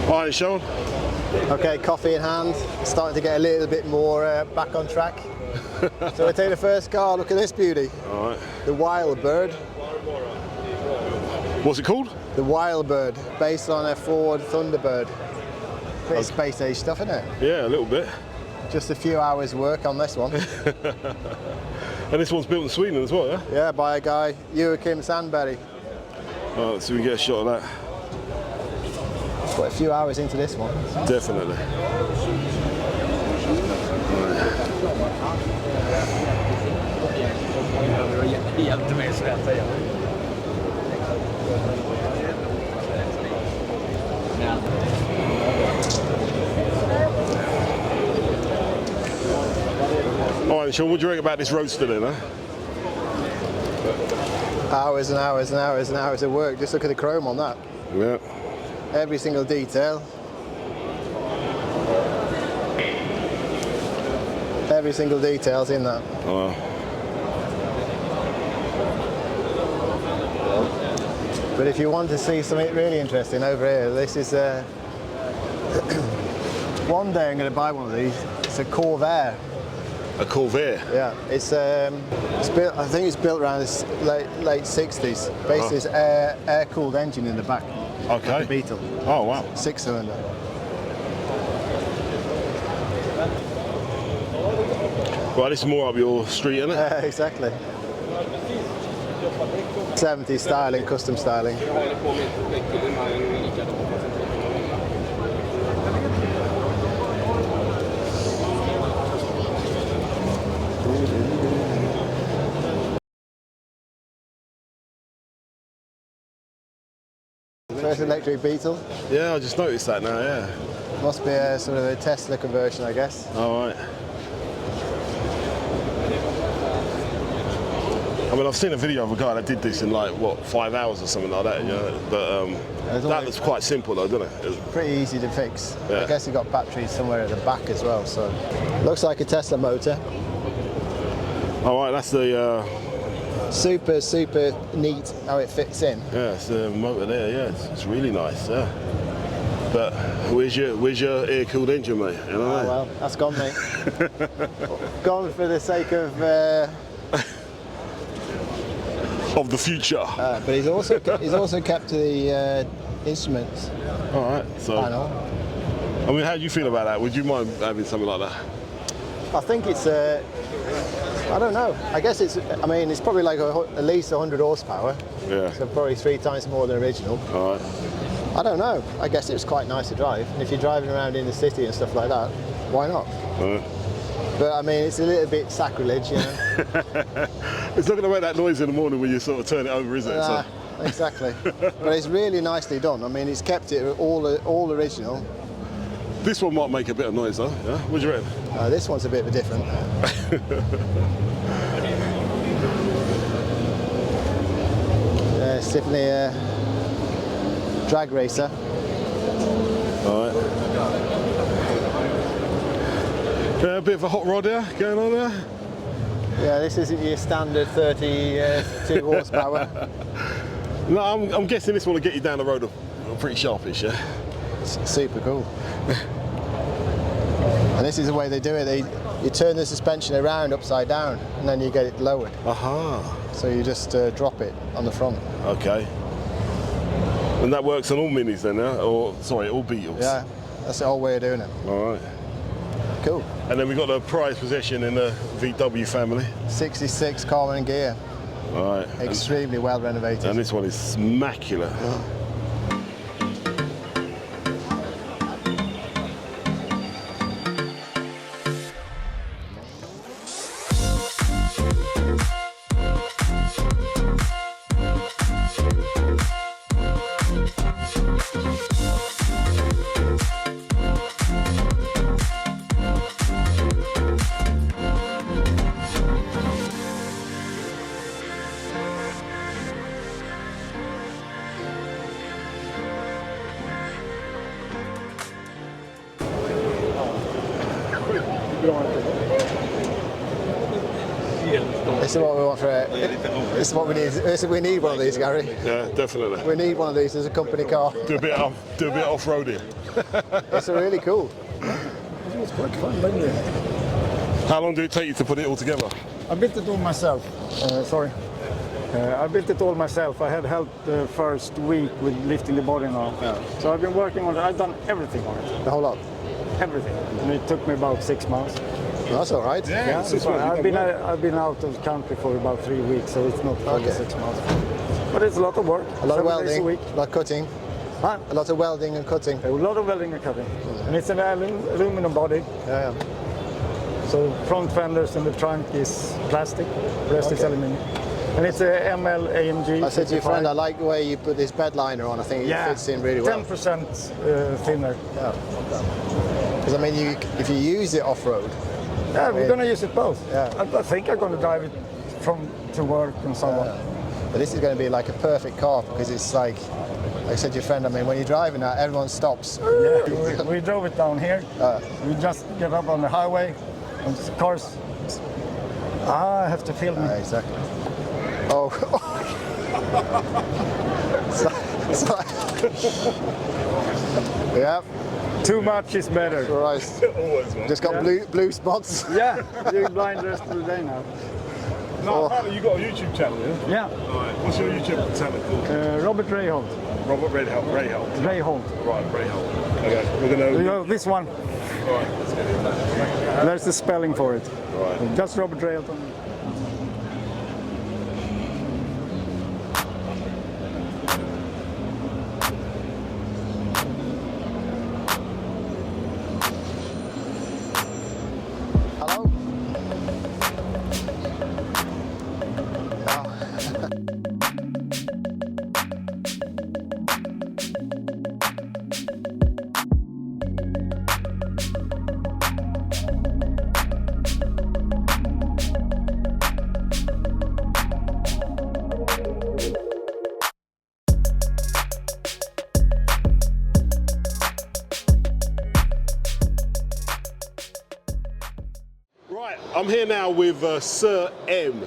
All right, Sean. Okay, coffee in hand, starting to get a little bit more back on track. So I take the first car, look at this beauty. All right. The Wild Bird. What's it called? The Wild Bird, based on a Ford Thunderbird. Bit of space age stuff, isn't it? Yeah, a little bit. Just a few hours work on this one. And this one's built in Sweden as well, yeah? Yeah, by a guy, Joachim Sandberg. All right, so we get a shot of that. Put a few hours into this one. Definitely. All right, Sean, what do you reckon about this roadster then, huh? Hours and hours and hours and hours of work. Just look at the chrome on that. Yeah. Every single detail. Every single detail's in that. Oh, But if you want to see something really interesting over here, this is one day I'm going to buy one of these. It's a Corvair. a Corvair? Yeah, it's built. I think it's built around the late 60s. Basically, it's air-cooled engine in the back. Okay. Like the Beetle. Oh wow. 6-cylinder. Right, this is more up your street, isn't it? Exactly. 70s styling, custom styling. First electric Beetle. Yeah, I just noticed that now, yeah. Must be a sort of a Tesla conversion, I guess. All right. I mean, I've seen a video of a guy that did this in like, what, 5 hours or something like that, you know? But that was quite simple though, didn't it? Pretty easy to fix. Yeah. I guess you got batteries somewhere at the back as well, so. Looks like a Tesla motor. All right, that's the... Super, super neat how it fits in. Yeah, it's the motor there, yeah. It's really nice, yeah. But where's your air-cooled engine, mate? You know? Oh, well, that's gone, mate. Gone for the sake of the future. But he's also kept to the instruments. All right, so. Panel. I mean, how do you feel about that? Would you mind having something like that? I think it's I don't know. I guess it's probably like at least 100 horsepower. Yeah. So probably 3 times more than original. All right. I don't know. I guess it was quite nice to drive. And if you're driving around in the city and stuff like that, why not? But I mean, it's a little bit sacrilege, you know. It's not going to make that noise in the morning when you sort of turn it over, is it? So. Exactly. But it's really nicely done. I mean, it's kept it all original. This one might make a bit of noise though, yeah? What do you reckon? This one's a bit different. It's definitely a drag racer. All right. A bit of a hot rod here going on there. Yeah, this isn't your standard 32 horsepower. No, I'm guessing this one will get you down the road pretty sharpish, yeah? It's super cool. And this is the way they do it. You turn the suspension around upside down and then you get it lowered. Aha. So you just drop it on the front. Okay. And that works on all Minis then, yeah? Or, sorry, all Beetles? Yeah, that's the whole way of doing it. All right. Cool. And then we've got the prized possession in the VW family. 66 Carman gear. All right. Extremely well renovated. And this one is immaculate. Yeah. This is what we want for it. This is what we need. We need one of these, Gary. Yeah, definitely. We need one of these as a company car. Do a bit off-roading. It's really cool. It's quite fun, isn't it? How long did it take you to put it all together? I built it all myself. I built it all myself. I had help the first week with lifting the body now. Yeah. So I've been working on it. I've done everything on it. The whole lot. Everything. And it took me about 6 months. Well, that's all right. Yeah, it's I've been out of the country for about 3 weeks, so it's not fully 6 months. But it's a lot of work. A lot of 7 days a welding, week. a lot of cutting. Huh? A lot of welding and cutting. A lot of welding and cutting. And it's an aluminum body. Yeah. So front fenders and the trunk is plastic, the rest is aluminum. And it's a ML AMG. I said to your friend, I like the way you put this bed liner on. I think it fits in really well. 10% thinner. Yeah. Because I mean, if you use it off-road. Yeah, we're going to use it both. Yeah. I think I'm going to drive it to work and so on. But this is going to be like a perfect car because it's like I said to your friend, I mean, when you're driving that, everyone stops. Yeah, we drove it down here. We just get up on the highway and cars. I have to film it. Exactly. Oh. Yeah. Too much is better. Right. Just got blue spots. Yeah, you're blind the rest of the day now. No, apparently you got a YouTube channel, yeah? Yeah. Alright, what's your YouTube channel called? Robert Rayholt. Robert Rayholt. Rayholt. Right, Rayholt. Okay, we're gonna. This one. Alright, let's get it. There's the spelling for it. Right. Just Robert Rayholt. Hello? Right, I'm here now with Sir M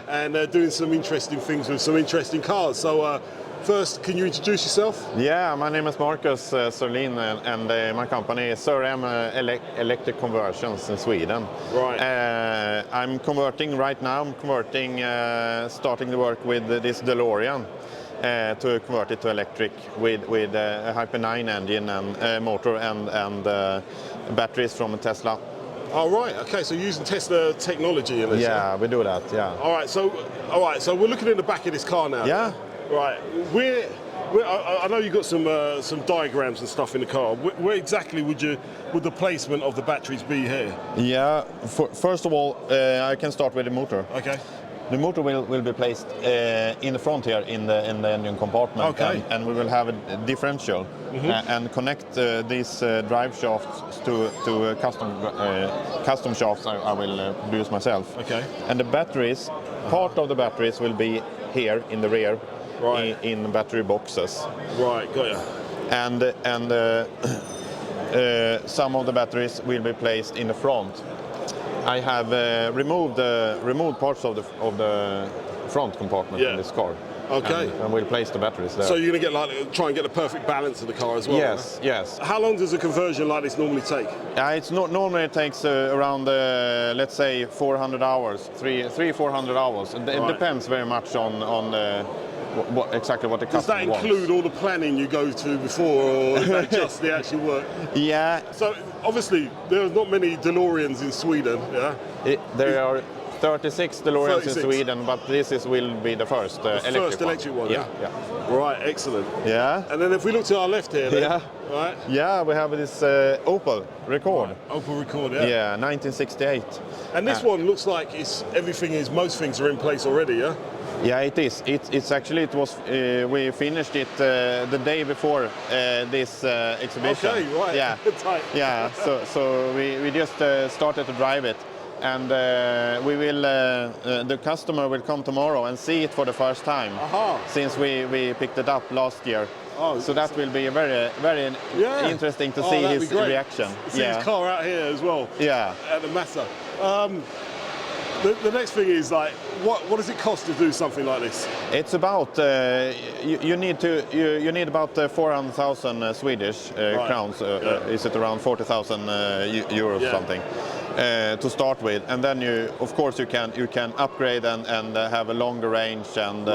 and doing some interesting things with some interesting cars. So first, can you introduce yourself? Yeah, my name is Marcus Sörlin and my company is Sir M Electric Conversions in Sweden. Right. I'm converting right now. I'm converting, starting the work with this Delorean to convert it to electric with a Hyper 9 engine and motor and batteries from a Tesla. Oh, right. Okay, so you're using Tesla technology in this. Yeah, we do that. Yeah. All right. So we're looking in the back of this car now. Yeah. Right. I know you got some diagrams and stuff in the car. Where exactly would the placement of the batteries be here? Yeah. First of all, I can start with the motor. Okay. The motor will be placed in the front here in the engine compartment, okay. and we will have a differential and connect these drive shafts to custom shafts I will produce myself. Okay. And the batteries, part of the batteries will be here in the rear, right. in battery boxes. Right, got you. And some of the batteries will be placed in the front. I have removed parts of the front compartment in this car. Okay. And we'll place the batteries there. So you're going to try and get the perfect balance of the car as well? Yes, right? yes. How long does a conversion like this normally take? Normally it takes around, let's say, 400 hours, 400 hours. It depends very much on exactly what the customer wants. Does that include all the planning you go to before, or is that just the actual work? Yeah. So obviously there are not many Deloreans in Sweden, yeah? There are 36 Deloreans in Sweden, but this will be the first electric one. Yeah. Right, excellent. Yeah. And then if we look to our left here, then, yeah. Right? Yeah, we have this Opel Record. Right. Opel Record, yeah. Yeah, 1968. And this one looks like most things are in place already, yeah? Yeah, it is. It's actually, we finished it the day before this exhibition. Okay, right. Yeah. Tight. Yeah. So we just started to drive it, and the customer will come tomorrow and see it for the first time. Since we picked it up last year. Oh, so that will be very, very interesting to see his reaction. See his car out here as well. Yeah. At the Massa. The next thing is like, what does it cost to do something like this? It's about you need about 400,000 Swedish crowns. Is it around 40,000 euros something to start with, and then of course you can upgrade and have a longer range and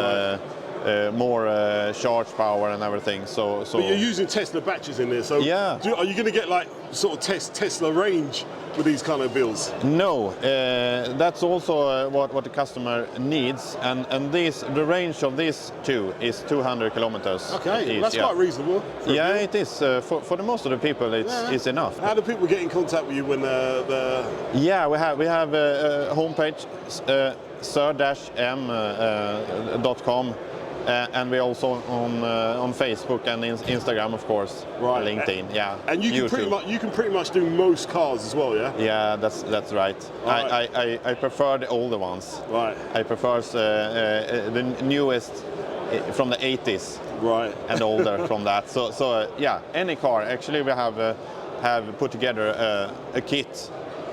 more charge power and everything. So but you're using Tesla batteries in there, so yeah. Are you going to get like sort of Tesla range with these kind of builds? No, that's also what the customer needs, and the range of these two is 200 kilometers. Okay, that's quite reasonable. Yeah, it is. For the most of the people, it's enough. How do people get in contact with you when they're... Yeah, we have a homepage, sir-m.com. And we're also on Facebook and Instagram, of course, LinkedIn, yeah. And you can pretty much do most cars as well, yeah. Yeah, that's right. I prefer the older ones. Right. I prefer the newest from the 80s. Right. And older from that. So yeah, any car. Actually, we have put together a kit,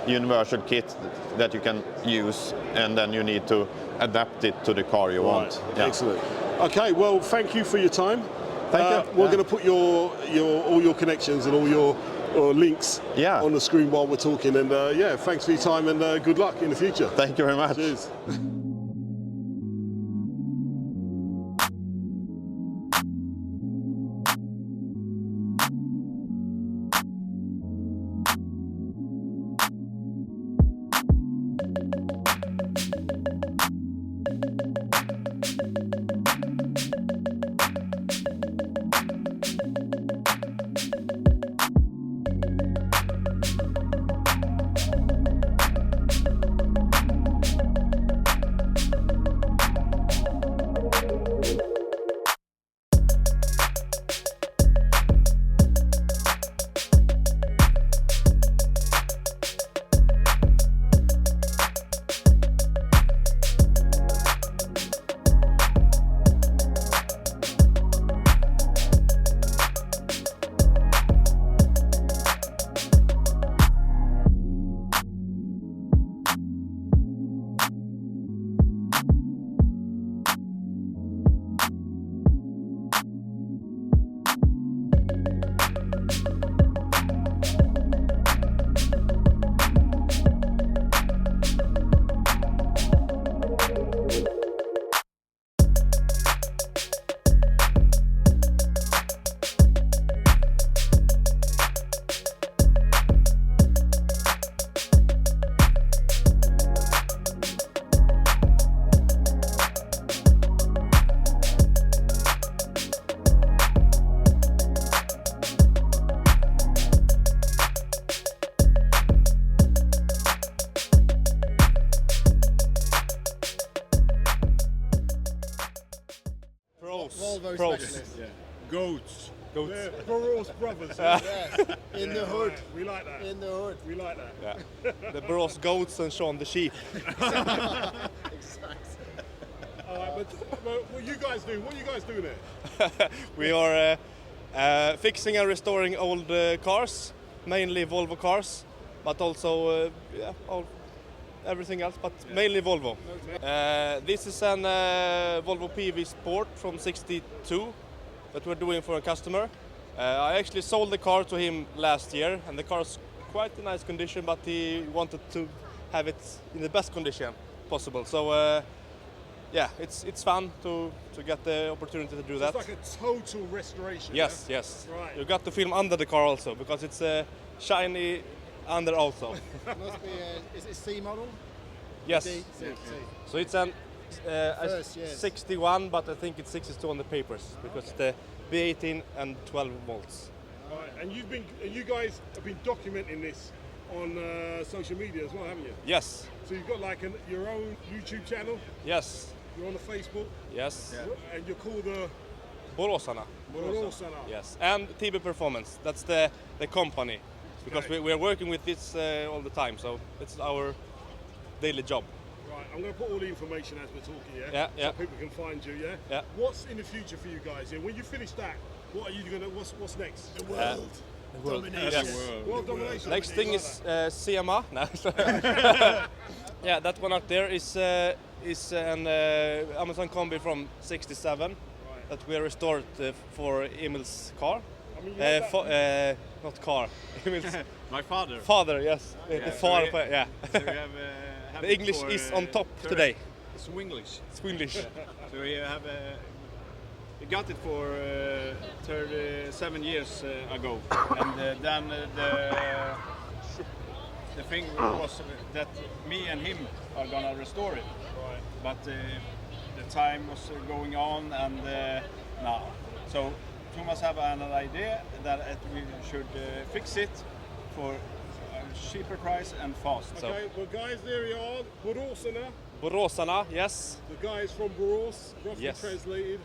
universal kit that you can use, and then you need to adapt it to the car you want. Yeah. Excellent. Okay, well, thank you for your time. Thank you. We're going to put all your connections and all your links on the screen while we're talking. And yeah, thanks for your time and good luck in the future. Thank you very much. Cheers. Volvo specialist. Yeah. Goats. Goats. Burroughs brothers. Yes, in the hood. We like that. In the hood. We like that. Yeah. The Burroughs goats and Sean the sheep. Exactly. All right, but what you guys do? What are you guys doing there? We are fixing and restoring old cars, mainly Volvo cars, but also everything else, but mainly Volvo. This is an Volvo PV Sport from '62 that we're doing for a customer. I actually sold the car to him last year, and the car is quite a nice condition, but he wanted to have it in the best condition possible. So yeah, it's fun to get the opportunity to do that. It's like a total restoration. Yes, yeah? yes. Right. You got to film under the car also, because it's shiny under also. Must be is it C model? Yes. C. So it's an First, yes. 61, but I think it's 62 on the papers, because it's the V18 and 12 volts. Right. And you guys have been documenting this on social media as well, haven't you? Yes. So you've got like your own YouTube channel. Yes. You're on the Facebook. Yes. Yeah. And you're called Boråsarna. Boråsarna. Yes. And TB Performance. That's the company, because Okay. we are working with this all the time. So it's our daily job. Right. I'm going to put all the information as we're talking. Yeah. Yeah, yeah. So people can find you. Yeah. Yeah. What's in the future for you guys? Yeah. When you finish that, what are you going to? What's next? The world. world. Yes. World domination. Next thing is CMA. No. Yeah, that one out there is an Amazon Combi from '67 that we restored for Emil's car. I mean, Not car. Emil's My father. father, yes. Yeah, The so far, we- yeah. So we have, have The it English for, is on top 30 today. Swinglish. Swinglish. So we have we got it for 37 years ago, and then the thing was that me and him are gonna restore it, but the time was going on, and now so Thomas have an idea that we should fix it for a cheaper price and fast. So- Okay, well, guys, there we are. Boråsarna. Boråsarna, yes. The guys from Borås, roughly Yes. translated.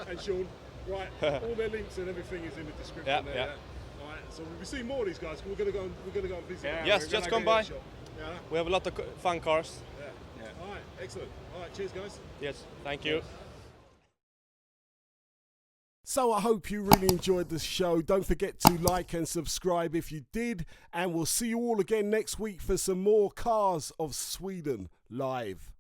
And Sean, right? All their links and everything is in the description. Yeah, there. yeah. All right, so we'll be seeing more of these guys. We're gonna go and visit. Yeah, them. Yes, we're just gonna come go by. Shop. Yeah. We have a lot of fun cars. Yeah. All right, excellent. All right, cheers, guys. Yes, thank you. So I hope you really enjoyed the show. Don't forget to like and subscribe if you did. And we'll see you all again next week for some more Cars of Sweden live.